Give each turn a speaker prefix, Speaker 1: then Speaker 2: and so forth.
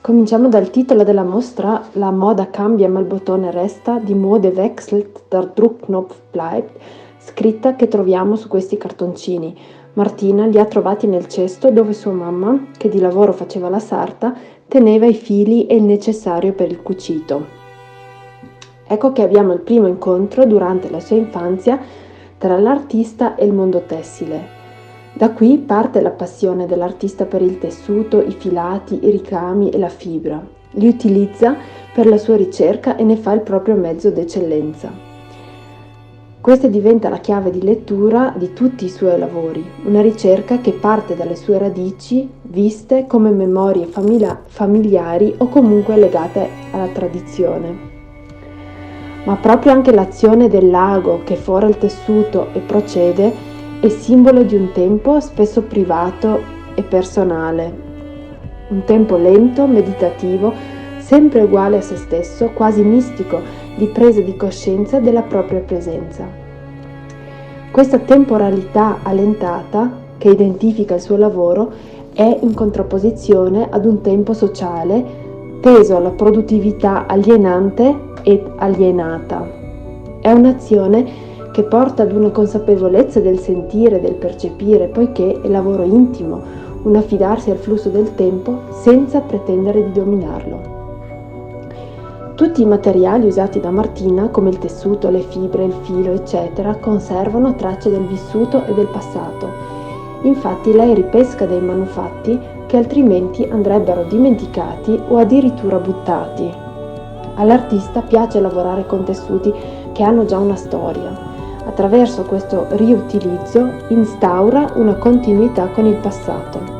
Speaker 1: Cominciamo dal titolo della mostra: La Moda cambia ma il bottone resta, die Mode wechselt, der Druckknopf bleibt, scritta che troviamo su questi cartoncini. Martina li ha trovati nel cesto dove sua mamma, che di lavoro faceva la sarta, teneva i fili e il necessario per il cucito. Ecco che abbiamo il primo incontro durante la sua infanzia tra l'artista e il mondo tessile. Da qui parte la passione dell'artista per il tessuto, i filati, i ricami e la fibra. Li utilizza per la sua ricerca e ne fa il proprio mezzo d'eccellenza. Questa diventa la chiave di lettura di tutti i suoi lavori, una ricerca che parte dalle sue radici, viste come memorie familiari o comunque legate alla tradizione. Ma proprio anche l'azione del lago che fora il tessuto e procede è simbolo di un tempo spesso privato e personale, un tempo lento, meditativo, sempre uguale a se stesso, quasi mistico, di presa di coscienza della propria presenza. Questa temporalità allentata che identifica il suo lavoro è in contrapposizione ad un tempo sociale teso alla produttività alienante ed alienata. È un'azione che porta ad una consapevolezza del sentire, del percepire, poiché è lavoro intimo, un affidarsi al flusso del tempo senza pretendere di dominarlo. Tutti i materiali usati da Martina, come il tessuto, le fibre, il filo, eccetera, conservano tracce del vissuto e del passato. Infatti lei ripesca dei manufatti che altrimenti andrebbero dimenticati o addirittura buttati. All'artista piace lavorare con tessuti che hanno già una storia. Attraverso questo riutilizzo instaura una continuità con il passato.